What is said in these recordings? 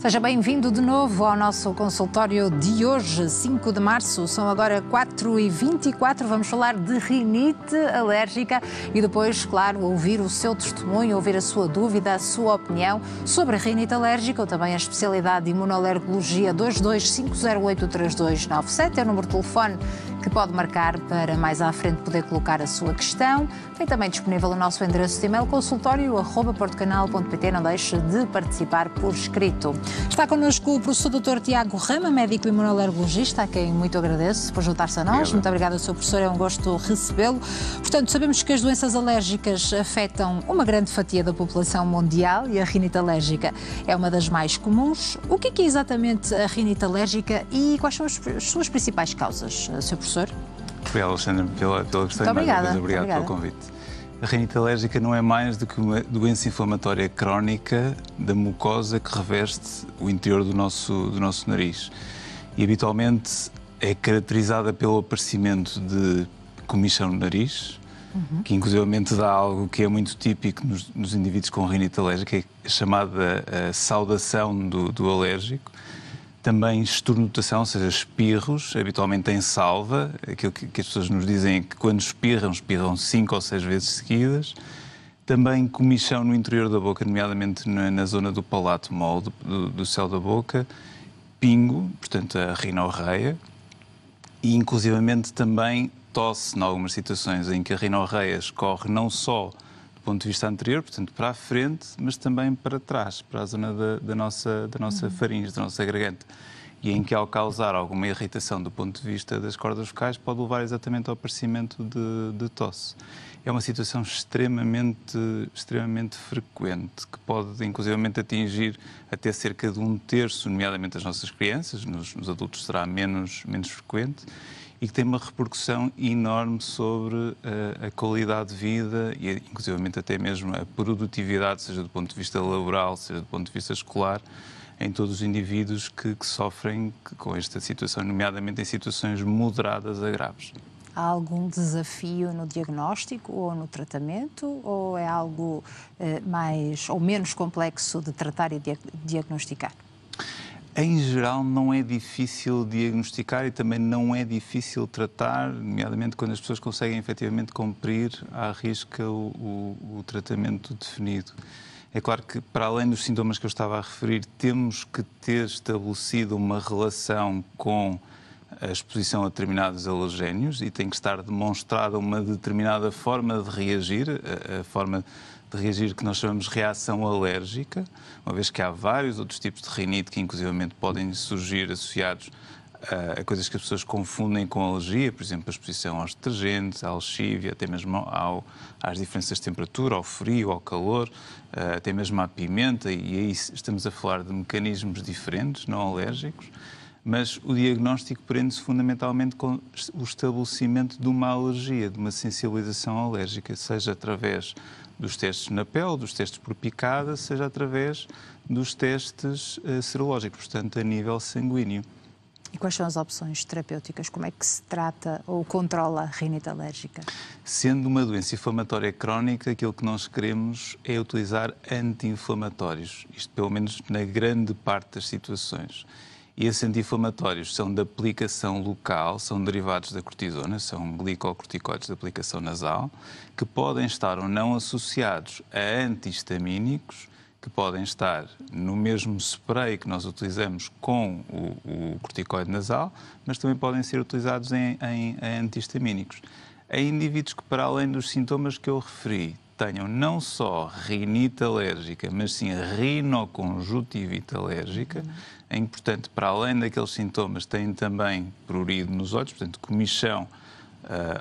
Seja bem-vindo de novo ao nosso consultório de hoje, 5 de março. São agora 4h24. Vamos falar de rinite alérgica e depois, claro, ouvir o seu testemunho, ouvir a sua dúvida, a sua opinião sobre a rinite alérgica ou também a especialidade de imunoalergologia. 225083297 é o número de telefone que pode marcar para mais à frente poder colocar a sua questão. Tem também disponível o nosso endereço de e-mail consultório@portocanal.pt. Não deixe de participar por escrito. Está connosco o professor Dr. Tiago Rama, médico imunoalergologista, a quem muito agradeço por juntar-se a nós. Obrigado. Muito obrigada, Sr. Professor, é um gosto recebê-lo. Portanto, sabemos que as doenças alérgicas afetam uma grande fatia da população mundial e a rinite alérgica é uma das mais comuns. O que é exatamente a rinite alérgica e quais são as suas principais causas, Sr. Professor? Obrigado, Alexandre, pela questão. Obrigada. Obrigado pelo convite. A rinite alérgica não é mais do que uma doença inflamatória crónica da mucosa que reveste o interior do nosso nariz. E habitualmente é caracterizada pelo aparecimento de comichão no nariz, que inclusivamente dá algo que é muito típico nos indivíduos com rinite alérgica, é chamada a saudação do alérgico. Também estornotação, ou seja, espirros, habitualmente em salva. Aquilo que as pessoas nos dizem é que quando espirram 5 ou 6 vezes seguidas. Também comichão no interior da boca, nomeadamente na zona do palato mole, do céu da boca. Pingo, portanto a rinorreia. E inclusivamente também tosse, em algumas situações em que a rinorreia escorre não só do ponto de vista anterior, portanto para a frente, mas também para trás, para a zona da nossa faringe, da nossa garganta. E em que, ao causar alguma irritação do ponto de vista das cordas vocais, pode levar exatamente ao aparecimento de tosse. É uma situação extremamente frequente, que pode inclusivamente atingir até cerca de 1/3, nomeadamente as nossas crianças, nos adultos será menos frequente, e que tem uma repercussão enorme sobre a qualidade de vida e inclusivamente até mesmo a produtividade, seja do ponto de vista laboral, seja do ponto de vista escolar, em todos os indivíduos que sofrem com esta situação, nomeadamente em situações moderadas a graves. Há algum desafio no diagnóstico ou no tratamento, ou é algo mais ou menos complexo de tratar e diagnosticar? Em geral, não é difícil diagnosticar e também não é difícil tratar, nomeadamente quando as pessoas conseguem efetivamente cumprir à risca o tratamento definido. É claro que, para além dos sintomas que eu estava a referir, temos que ter estabelecido uma relação com a exposição a determinados alergénios e tem que estar demonstrada uma determinada forma de reagir, a forma de reagir que nós chamamos de reação alérgica, uma vez que há vários outros tipos de rinite que inclusivamente podem surgir associados a coisas que as pessoas confundem com alergia, por exemplo, a exposição aos detergentes, à lexívia, até mesmo às diferenças de temperatura, ao frio, ao calor, até mesmo à pimenta, e aí estamos a falar de mecanismos diferentes, não alérgicos, mas o diagnóstico prende-se fundamentalmente com o estabelecimento de uma alergia, de uma sensibilização alérgica, seja através dos testes na pele, dos testes por picada, seja através dos testes serológicos, portanto, a nível sanguíneo. E quais são as opções terapêuticas? Como é que se trata ou controla a rinite alérgica? Sendo uma doença inflamatória crónica, aquilo que nós queremos é utilizar anti-inflamatórios, isto pelo menos na grande parte das situações. E esses anti-inflamatórios são de aplicação local, são derivados da cortisona, são glicocorticoides de aplicação nasal, que podem estar ou não associados a antihistamínicos, que podem estar no mesmo spray que nós utilizamos com o corticoide nasal, mas também podem ser utilizados em antihistamínicos. Em indivíduos que, para além dos sintomas que eu referi, tenham não só rinite alérgica, mas sim rinoconjuntivite alérgica, em que, portanto, para além daqueles sintomas, têm também prurido nos olhos, portanto, comichão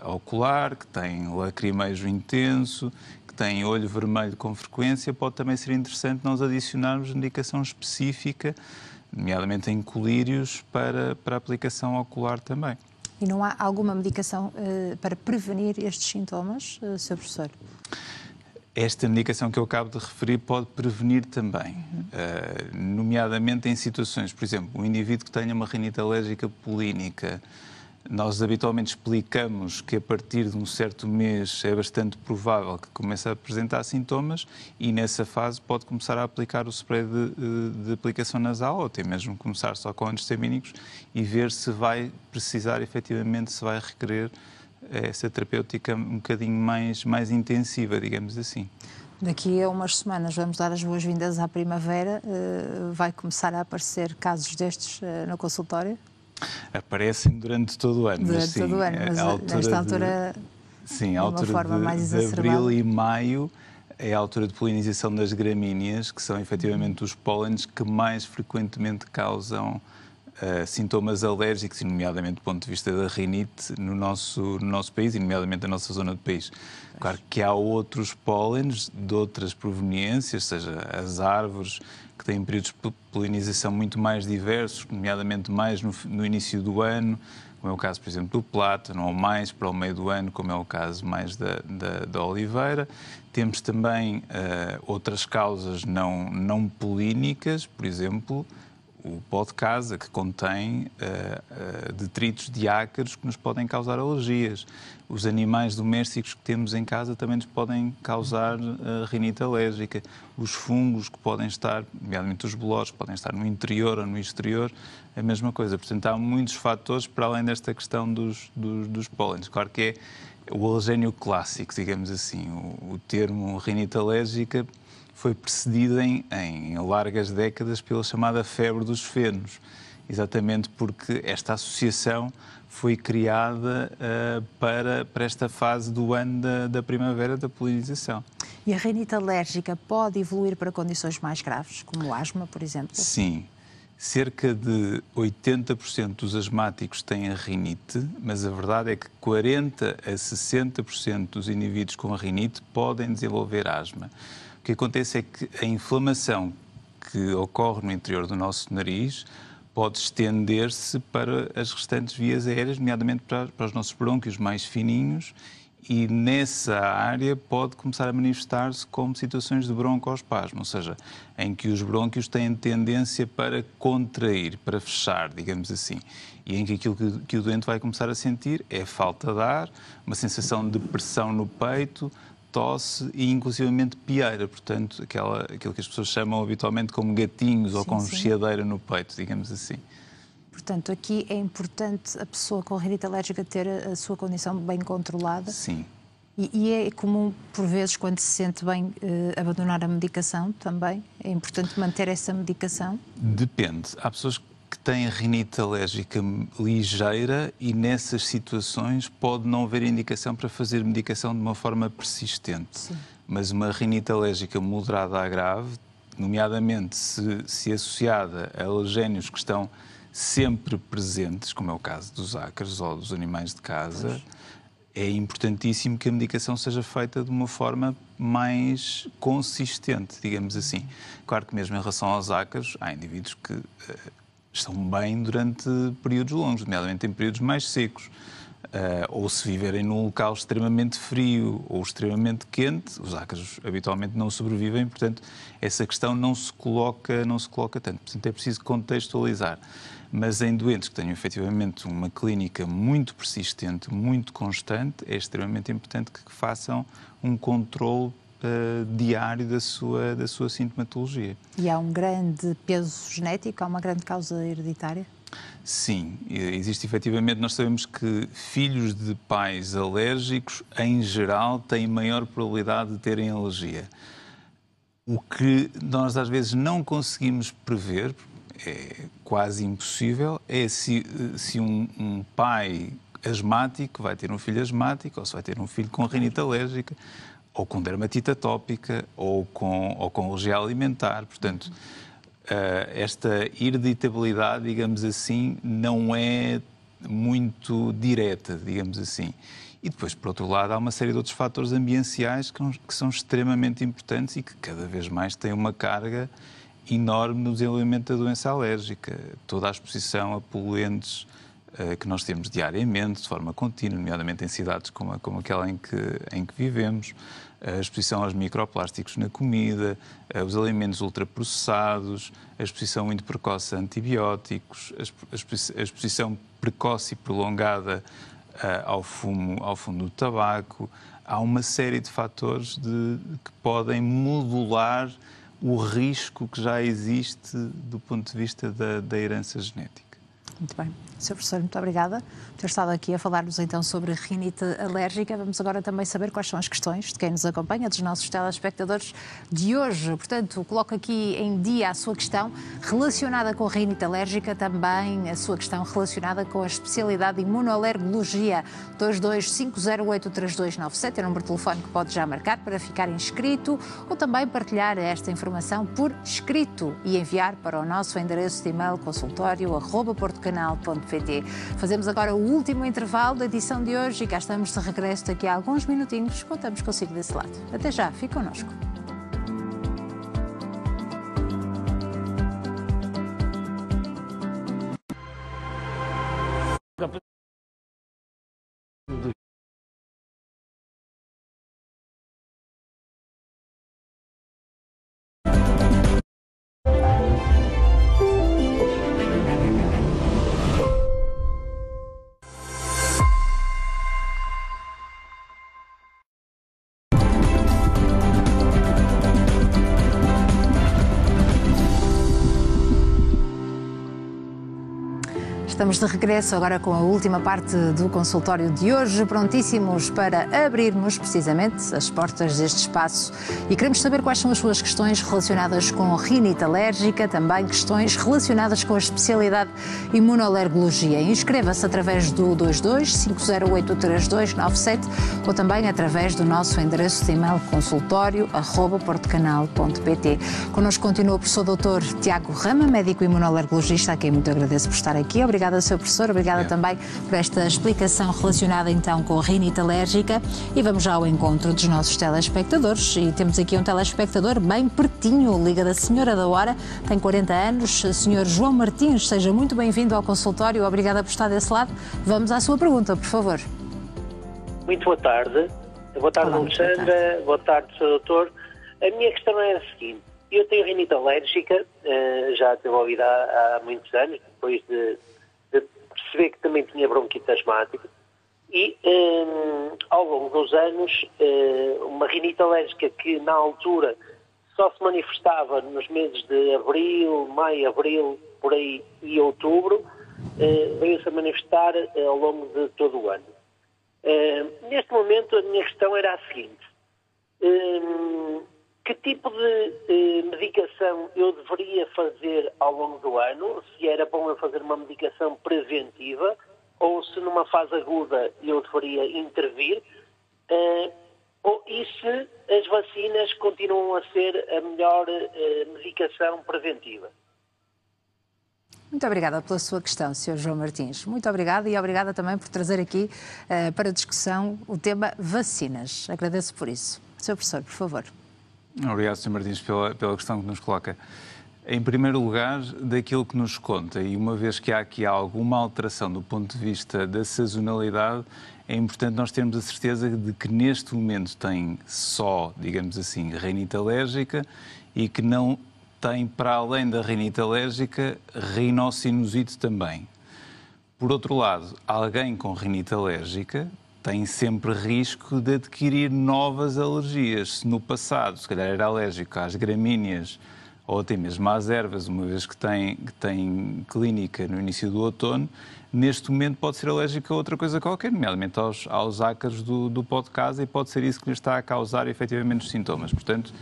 ocular, que tem lacrimejo intenso, que tem olho vermelho com frequência, pode também ser interessante nós adicionarmos medicação específica, nomeadamente em colírios, para aplicação ocular também. E não há alguma medicação para prevenir estes sintomas, Sr. Professor? Esta medicação que eu acabo de referir pode prevenir também, nomeadamente em situações, por exemplo, um indivíduo que tenha uma rinite alérgica polínica, Nós habitualmente explicamos que a partir de um certo mês é bastante provável que comece a apresentar sintomas e nessa fase pode começar a aplicar o spray de aplicação nasal ou até mesmo começar só com antistamínicos e ver se vai precisar efetivamente, se vai requerer essa terapêutica um bocadinho mais intensiva, digamos assim. Daqui a umas semanas vamos dar as boas-vindas à primavera. Vai começar a aparecer casos destes no consultório? Aparecem durante todo o ano. Durante todo o ano, mas nesta altura, sim, a altura de uma forma mais de exacerbada. abril e maio é a altura de polinização das gramíneas, que são efetivamente os pólenes que mais frequentemente causam sintomas alérgicos, e nomeadamente do ponto de vista da rinite no nosso país, e nomeadamente na nossa zona do país. Claro que há outros pólenes de outras proveniências, seja as árvores, que têm períodos de polinização muito mais diversos, nomeadamente mais no início do ano, como é o caso, por exemplo, do plátano, ou mais para o meio do ano, como é o caso mais da oliveira. Temos também outras causas não polínicas, por exemplo, o pó de casa, que contém detritos de ácaros que nos podem causar alergias. Os animais domésticos que temos em casa também nos podem causar rinite alérgica. Os fungos que podem estar, nomeadamente os bolores, que podem estar no interior ou no exterior, a mesma coisa. Portanto, há muitos fatores para além desta questão dos pólenes. Claro que é o alergénio clássico, digamos assim. O termo rinite alérgica foi precedido em largas décadas pela chamada febre dos fenos, exatamente porque esta associação foi criada para esta fase do ano da primavera, da polinização. E a rinite alérgica pode evoluir para condições mais graves, como o asma, por exemplo? Sim. Cerca de 80% dos asmáticos têm a rinite, mas a verdade é que 40% a 60% dos indivíduos com a rinite podem desenvolver asma. O que acontece é que a inflamação que ocorre no interior do nosso nariz pode estender-se para as restantes vias aéreas, nomeadamente para os nossos brônquios mais fininhos, e nessa área pode começar a manifestar-se como situações de broncoespasmo, ou seja, em que os brônquios têm tendência para contrair, para fechar, digamos assim, e em que aquilo que o doente vai começar a sentir é falta de ar, uma sensação de pressão no peito, tosse e inclusivamente pieira, portanto, aquilo que as pessoas chamam habitualmente como gatinhos ou com chiadeira no peito, digamos assim. Portanto, aqui é importante a pessoa com rinite alérgica ter a sua condição bem controlada. Sim. E é comum, por vezes, quando se sente bem, abandonar a medicação também? É importante manter essa medicação? Depende. Há pessoas que têm rinite alérgica ligeira e nessas situações pode não haver indicação para fazer medicação de uma forma persistente. Sim. Mas uma rinite alérgica moderada a grave, nomeadamente se associada a alergénios que estão sempre presentes, como é o caso dos ácaros ou dos animais de casa, é importantíssimo que a medicação seja feita de uma forma mais consistente, digamos assim. Claro que mesmo em relação aos ácaros, há indivíduos que estão bem durante períodos longos, nomeadamente em períodos mais secos. Ou se viverem num local extremamente frio ou extremamente quente, os ácaros habitualmente não sobrevivem, portanto, essa questão não se coloca tanto. Portanto, é preciso contextualizar. Mas em doentes que tenham efetivamente uma clínica muito persistente, muito constante, é extremamente importante que façam um controle diário da sua sintomatologia. E há um grande peso genético, há uma grande causa hereditária? Sim, existe efetivamente. Nós sabemos que filhos de pais alérgicos, em geral, têm maior probabilidade de terem alergia. O que nós às vezes não conseguimos prever, é quase impossível, é se um pai asmático vai ter um filho asmático, ou se vai ter um filho com rinite alérgica, ou com dermatite atópica, ou com alergia alimentar. Portanto, esta hereditabilidade, digamos assim, não é muito direta, digamos assim. E depois, por outro lado, há uma série de outros fatores ambientais que são extremamente importantes e que cada vez mais têm uma carga enorme no desenvolvimento da doença alérgica. Toda a exposição a poluentes que nós temos diariamente, de forma contínua, nomeadamente em cidades como aquela em que vivemos, a exposição aos microplásticos na comida, os alimentos ultraprocessados, a exposição muito precoce a antibióticos, a exposição precoce e prolongada ao fumo do tabaco. Há uma série de fatores que podem modular o risco que já existe do ponto de vista da herança genética. Muito bem. Sr. Professor, muito obrigada por ter estado aqui a falar-nos então sobre rinite alérgica. Vamos agora também saber quais são as questões de quem nos acompanha, dos nossos telespectadores de hoje. Portanto, coloco aqui em dia a sua questão relacionada com a rinite alérgica, também a sua questão relacionada com a especialidade de imunoalergologia. 225083297 é o número de telefone que pode já marcar para ficar inscrito ou também partilhar esta informação por escrito e enviar para o nosso endereço de e-mail consultório@portocanal.pt. Fazemos agora o último intervalo da edição de hoje e cá estamos de regresso daqui a alguns minutinhos. Contamos consigo desse lado. Até já, fique connosco. Estamos de regresso agora com a última parte do consultório de hoje, prontíssimos para abrirmos precisamente as portas deste espaço e queremos saber quais são as suas questões relacionadas com rinite alérgica, também questões relacionadas com a especialidade imunoalergologia. Inscreva-se através do 225083297 ou também através do nosso endereço de e-mail consultório@portocanal.pt. Connosco continua o professor Dr. Tiago Rama, médico imunoalergologista, a quem muito agradeço por estar aqui. Obrigada, Sr. Professor. Obrigada também por esta explicação relacionada então com a rinite alérgica. E vamos já ao encontro dos nossos telespectadores. E temos aqui um telespectador bem pertinho, liga da Senhora da Hora, tem 40 anos, Sr. João Martins. Seja muito bem-vindo ao consultório. Obrigada por estar desse lado. Vamos à sua pergunta, por favor. Muito boa tarde. Boa tarde, Alexandra. Boa tarde, Sr. Doutor. A minha questão é a seguinte. Eu tenho rinite alérgica, já desenvolvida há muitos anos, depois de perceber que também tinha bronquite asmática e ao longo dos anos uma rinite alérgica que na altura só se manifestava nos meses de abril, maio, abril, por aí e outubro, veio-se a manifestar ao longo de todo o ano. Neste momento a minha questão era a seguinte: que tipo de medicação eu deveria fazer ao longo do ano? Se era bom eu fazer uma medicação preventiva ou se numa fase aguda eu deveria intervir? E se as vacinas continuam a ser a melhor medicação preventiva? Muito obrigada pela sua questão, Sr. João Martins. Muito obrigada e obrigada também por trazer aqui para discussão o tema vacinas. Agradeço por isso. Sr. Professor, por favor. Obrigado, Sr. Martins, pela questão que nos coloca. Em primeiro lugar, daquilo que nos conta, e uma vez que há aqui alguma alteração do ponto de vista da sazonalidade, é importante nós termos a certeza de que neste momento tem só, digamos assim, rinite alérgica e que não tem, para além da rinite alérgica, rinocinusite também. Por outro lado, alguém com rinite alérgica tem sempre risco de adquirir novas alergias. Se no passado, se calhar, era alérgico às gramíneas ou até mesmo às ervas, uma vez que tem clínica no início do outono, neste momento pode ser alérgico a outra coisa qualquer, nomeadamente aos ácaros do pó de casa, e pode ser isso que lhe está a causar efetivamente os sintomas. Portanto,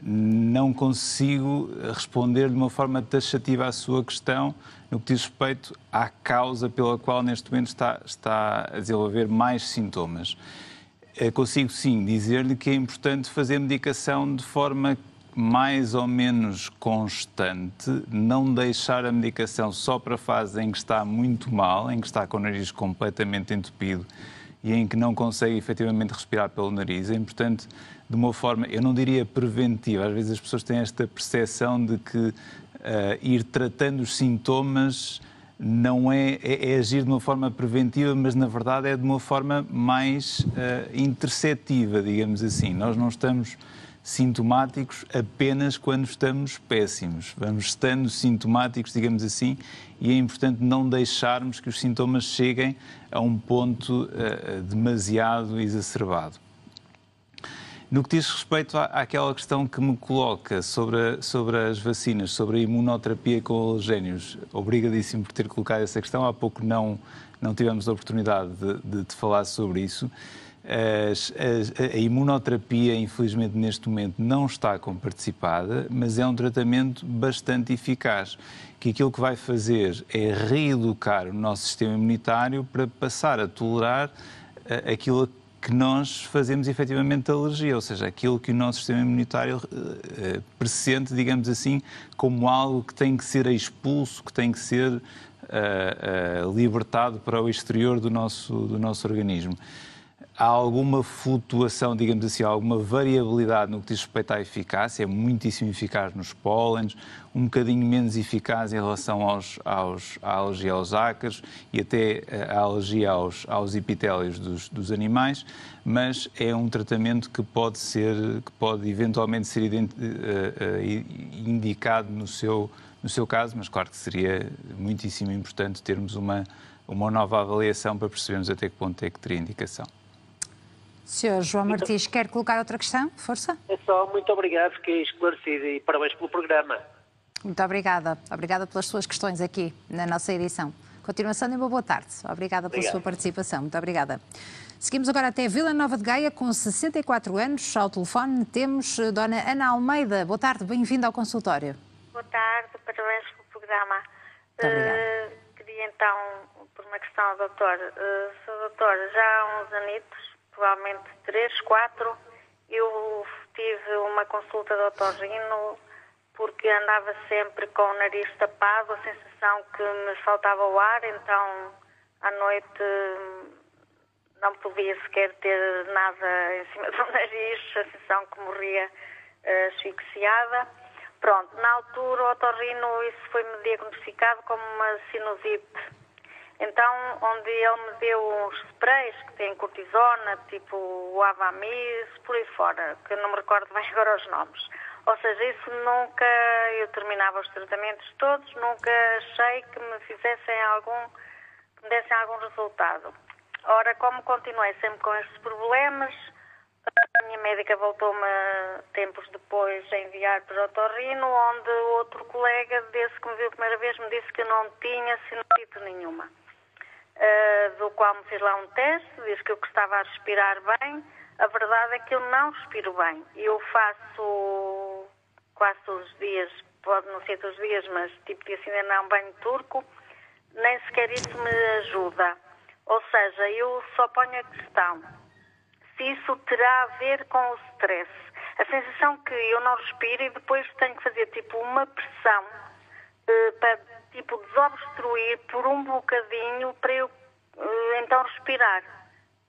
não consigo responder de uma forma taxativa à sua questão no que diz respeito à causa pela qual neste momento está a desenvolver mais sintomas. Consigo sim dizer-lhe que é importante fazer medicação de forma mais ou menos constante, não deixar a medicação só para a fase em que está muito mal, em que está com o nariz completamente entupido e em que não consegue efetivamente respirar pelo nariz. É importante, de uma forma, eu não diria preventiva, às vezes as pessoas têm esta percepção de que ir tratando os sintomas não é agir de uma forma preventiva, mas na verdade é de uma forma mais interceptiva, digamos assim. Nós não estamos sintomáticos apenas quando estamos péssimos. Vamos estando sintomáticos, digamos assim, e é importante não deixarmos que os sintomas cheguem a um ponto demasiado exacerbado. No que diz respeito àquela questão que me coloca sobre as vacinas, sobre a imunoterapia com alergénios, obrigadíssimo por ter colocado essa questão. Há pouco não tivemos a oportunidade de falar sobre isso. A imunoterapia, infelizmente, neste momento não está comparticipada, mas é um tratamento bastante eficaz, que aquilo que vai fazer é reeducar o nosso sistema imunitário para passar a tolerar aquilo que nós fazemos efetivamente alergia, ou seja, aquilo que o nosso sistema imunitário pressente, digamos assim, como algo que tem que ser expulso, que tem que ser libertado para o exterior do nosso organismo. Há alguma flutuação, digamos assim, alguma variabilidade no que diz respeito à eficácia, é muitíssimo eficaz nos pólenes, um bocadinho menos eficaz em relação à alergia aos ácaros e até à alergia aos epitélios dos animais, mas é um tratamento que pode eventualmente ser indicado no seu caso, mas claro que seria muitíssimo importante termos uma nova avaliação para percebermos até que ponto é que teria indicação. Sr. João Martins, quer colocar outra questão? Força. É só, muito obrigado, fiquei esclarecido e parabéns pelo programa. Muito obrigada. Obrigada pelas suas questões aqui na nossa edição. Continuação de uma boa tarde. Obrigada pela sua participação. Muito obrigada. Seguimos agora até Vila Nova de Gaia, com 64 anos. Ao telefone temos Dona Ana Almeida. Boa tarde, bem-vinda ao consultório. Boa tarde, parabéns pelo programa. Muito obrigada. Queria então, por uma questão ao doutor. Sr. doutor, já há uns anitos, provavelmente 3, 4, eu tive uma consulta de otorrino porque andava sempre com o nariz tapado, a sensação que me faltava o ar, então à noite não podia sequer ter nada em cima do nariz, a sensação que morria asfixiada. Pronto, na altura o otorrino, isso foi-me diagnosticado como uma sinusite. Então, onde ele me deu uns sprays que têm cortisona, tipo o Avamis, por aí fora, que eu não me recordo bem agora os nomes. Ou seja, isso nunca, eu terminava os tratamentos todos, nunca achei que me me dessem algum resultado. Ora, como continuei sempre com estes problemas, a minha médica voltou-me tempos depois a enviar para o otorrino, onde outro colega, desde que me viu a primeira vez, me disse que eu não tinha sinusite nenhuma. Do qual me fiz lá um teste, diz que eu estava a respirar bem. A verdade é que eu não respiro bem. Eu faço quase todos os dias, pode não ser todos os dias, mas tipo de assim ainda não banho turco, nem sequer isso me ajuda. Ou seja, eu só ponho a questão se isso terá a ver com o stress. A sensação que eu não respiro e depois tenho que fazer tipo uma pressão para tipo desobstruir por um bocadinho para eu então respirar.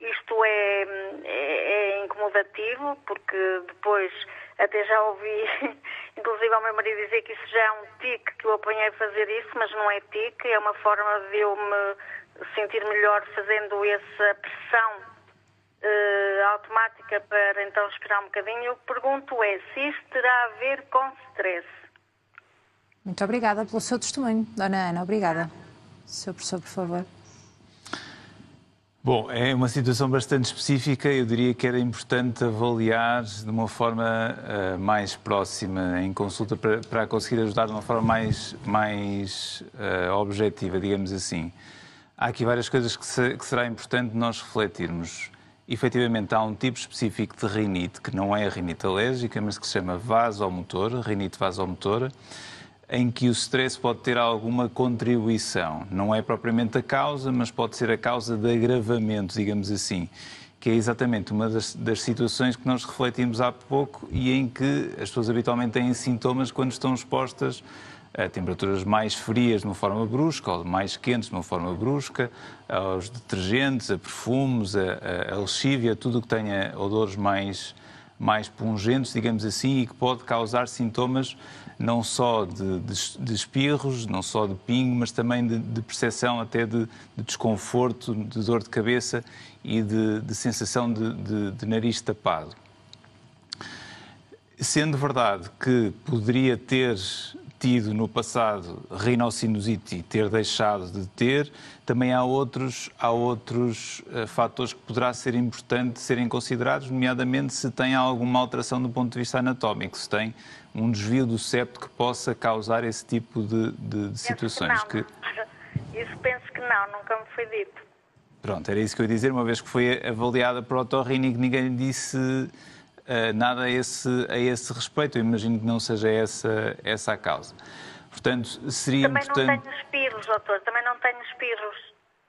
Isto é incomodativo, porque depois até já ouvi, inclusive ao meu marido dizer que isso já é um tique, que eu apanhei a fazer isso, mas não é tique, é uma forma de eu me sentir melhor fazendo essa pressão automática para então respirar um bocadinho. Eu pergunto se isto terá a ver com stress. Muito obrigada pelo seu testemunho, Dona Ana. Obrigada. Sr. Professor, por favor. Bom, é uma situação bastante específica. Eu diria que era importante avaliar de uma forma mais próxima, em consulta, para conseguir ajudar de uma forma mais objetiva, digamos assim. Há aqui várias coisas que será importante nós refletirmos. Efetivamente, há um tipo específico de rinite, que não é a rinite alérgica, mas que se chama vasomotora, rinite vasomotora, em que o stress pode ter alguma contribuição. Não é propriamente a causa, mas pode ser a causa de agravamento, digamos assim, que é exatamente uma das situações que nós refletimos há pouco e em que as pessoas habitualmente têm sintomas quando estão expostas a temperaturas mais frias de uma forma brusca ou mais quentes de uma forma brusca, aos detergentes, a perfumes, a lexívia, tudo o que tenha odores mais mais pungentes, digamos assim, e que pode causar sintomas não só de espirros, não só de pingo, mas também de percepção até de desconforto, de dor de cabeça e de sensação de nariz tapado. Sendo verdade que poderia ter tido no passado rinocinusite e ter deixado de ter, também há outros fatores que poderá ser importante serem considerados, nomeadamente se tem alguma alteração do ponto de vista anatómico, se tem um desvio do septo que possa causar esse tipo de situações. Isso penso que não, nunca me foi dito. Pronto, era isso que eu ia dizer, uma vez que foi avaliada por otorrino, ninguém lhe disse nada a esse respeito. Eu imagino que não seja essa a causa. Portanto, seria importante... Também não tenho espirros, doutor, também não tenho espirros.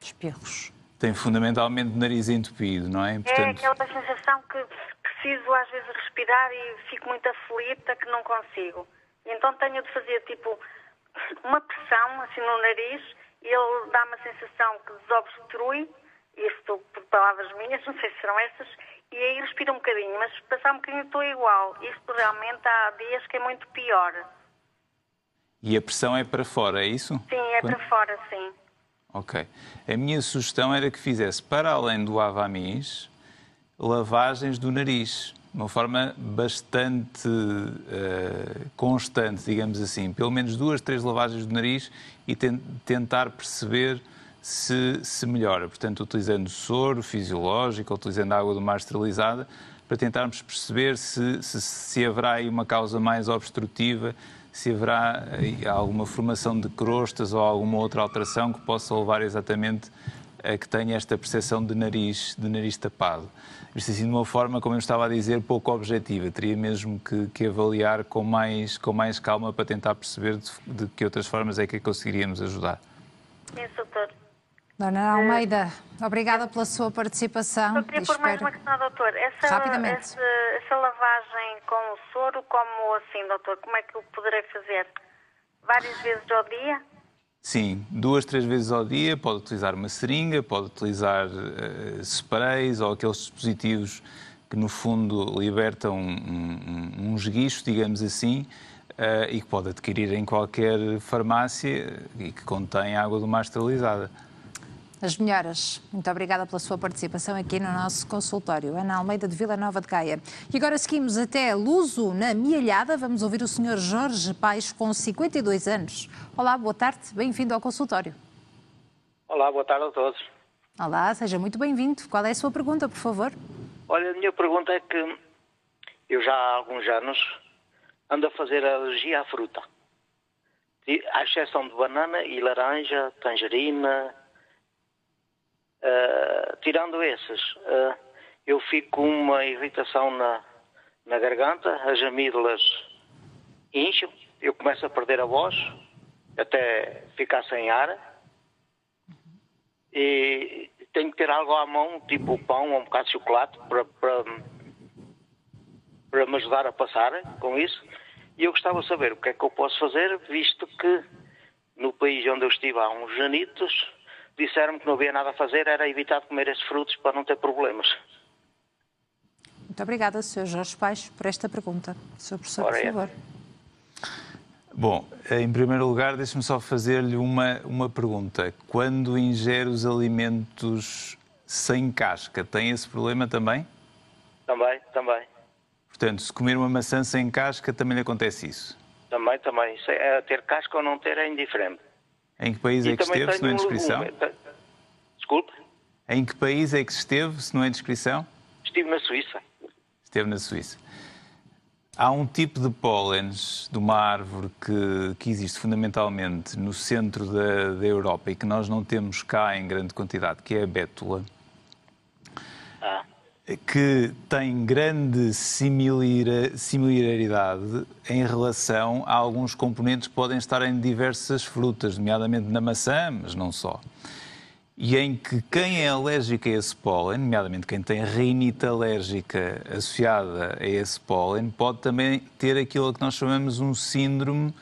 Espirros. Tem fundamentalmente o nariz entupido, não é? Portanto... É aquela sensação que preciso às vezes respirar e fico muito aflita que não consigo. E então tenho de fazer tipo uma pressão assim no nariz e ele dá uma sensação que desobstrui, isto por palavras minhas, não sei se serão essas, e aí respiro um bocadinho, mas passar um bocadinho estou igual. Isto realmente há dias que é muito pior. E a pressão é para fora, é isso? Sim, é para fora, sim. Ok. A minha sugestão era que fizesse, para além do Avamis, lavagens do nariz, de uma forma bastante constante, digamos assim. Pelo menos 2, 3 lavagens do nariz e tentar perceber se melhora. Portanto, utilizando soro fisiológico, utilizando água do mar esterilizada, para tentarmos perceber se haverá aí uma causa mais obstrutiva, se haverá alguma formação de crostas ou alguma outra alteração que possa levar exatamente a que tenha esta percepção de nariz tapado. Isto assim, de uma forma, como eu estava a dizer, pouco objetiva. Teria mesmo que avaliar com mais calma para tentar perceber de que outras formas é que conseguiríamos ajudar. Sim, doutor. Dona Almeida, obrigada pela sua participação. Eu queria pôr mais uma questão, doutor. Rapidamente. Essa lavagem com o soro, como assim, doutor? Como é que eu poderei fazer? Várias vezes ao dia? Sim, 2, 3 vezes ao dia. Pode utilizar uma seringa, pode utilizar sprays ou aqueles dispositivos que, no fundo, libertam um esguicho, digamos assim, e que pode adquirir em qualquer farmácia e que contém água do mar esterilizada. As melhoras. Muito obrigada pela sua participação aqui no nosso consultório. Ana Almeida, de Vila Nova de Gaia. E agora seguimos até Luso, na Mialhada. Vamos ouvir o Sr. Jorge Paes, com 52 anos. Olá, boa tarde. Bem-vindo ao consultório. Olá, boa tarde a todos. Olá, seja muito bem-vindo. Qual é a sua pergunta, por favor? Olha, a minha pergunta é que eu já há alguns anos ando a fazer alergia à fruta. À exceção de banana e laranja, tangerina... tirando esses, eu fico com uma irritação na garganta, as amígdalas incham, eu começo a perder a voz, até ficar sem ar, e tenho que ter algo à mão, tipo pão ou um bocado de chocolate, para me ajudar a passar com isso. E eu gostava de saber o que é que eu posso fazer, visto que no país onde eu estive há uns anitos, disseram-me que não havia nada a fazer, era evitar de comer esses frutos para não ter problemas. Muito obrigada, Sr. Jorge Paes, por esta pergunta. Sr. Professor, por favor. Bom, em primeiro lugar, deixe-me só fazer-lhe uma pergunta. Quando ingere os alimentos sem casca, tem esse problema também? Também. Portanto, se comer uma maçã sem casca, também lhe acontece isso? Também. Ter casca ou não ter é indiferente. Em que país é que esteve, se não é indiscrição? Desculpe? Em que país é que esteve, se não é indiscrição? Estive na Suíça. Esteve na Suíça. Há um tipo de pólenes de uma árvore que existe fundamentalmente no centro da Europa e que nós não temos cá em grande quantidade, que é a bétula, que tem grande similaridade em relação a alguns componentes que podem estar em diversas frutas, nomeadamente na maçã, mas não só. E em que quem é alérgico a esse pólen, nomeadamente quem tem rinite alérgica associada a esse pólen, pode também ter aquilo que nós chamamos um síndrome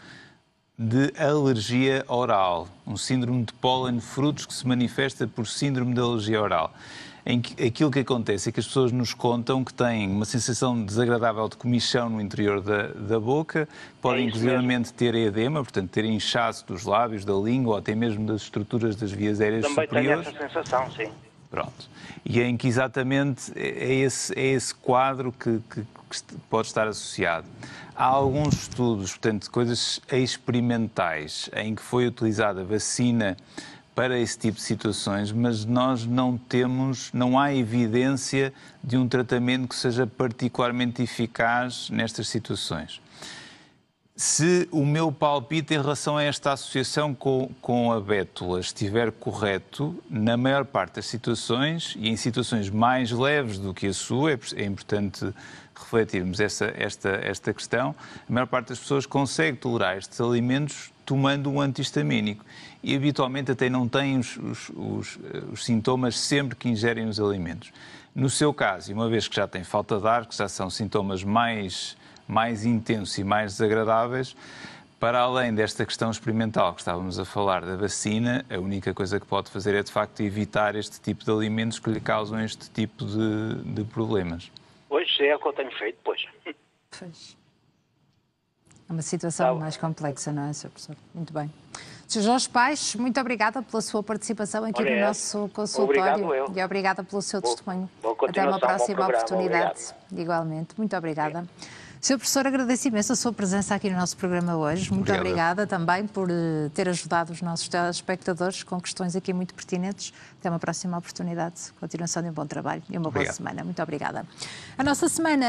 de alergia oral, um síndrome de pólen de frutos que se manifesta por síndrome de alergia oral, em que aquilo que acontece é que as pessoas nos contam que têm uma sensação desagradável de comichão no interior da boca, podem inclusivamente ter edema, portanto ter inchaço dos lábios, da língua ou até mesmo das estruturas das vias aéreas superiores. Também tenho essa sensação, sim. Pronto. E em que exatamente é esse quadro que pode estar associado. Há alguns estudos, portanto, coisas experimentais, em que foi utilizada vacina para esse tipo de situações, mas nós não há evidência de um tratamento que seja particularmente eficaz nestas situações. Se o meu palpite em relação a esta associação com a bétula estiver correto, na maior parte das situações, e em situações mais leves do que a sua, é importante refletirmos esta questão, a maior parte das pessoas consegue tolerar estes alimentos tomando um antihistamínico e habitualmente até não têm os sintomas sempre que ingerem os alimentos. No seu caso, e uma vez que já tem falta de ar, que já são sintomas mais intensos e mais desagradáveis, para além desta questão experimental que estávamos a falar da vacina, a única coisa que pode fazer é, de facto, evitar este tipo de alimentos que lhe causam este tipo de problemas. Pois, é o que eu tenho feito, pois. Pois. É uma situação mais complexa, não é, Sr. Professor? Muito bem. Sr. Jorge Paes, muito obrigada pela sua participação aqui no nosso consultório. Obrigado eu. E obrigada pelo seu testemunho. Até uma próxima oportunidade. Obrigado. Igualmente. Muito obrigada. Sr. Professor, agradeço imenso a sua presença aqui no nosso programa hoje. Muito obrigada também por ter ajudado os nossos telespectadores com questões aqui muito pertinentes. Até uma próxima oportunidade. Continuação de um bom trabalho e uma boa semana. Muito obrigada. A nossa semana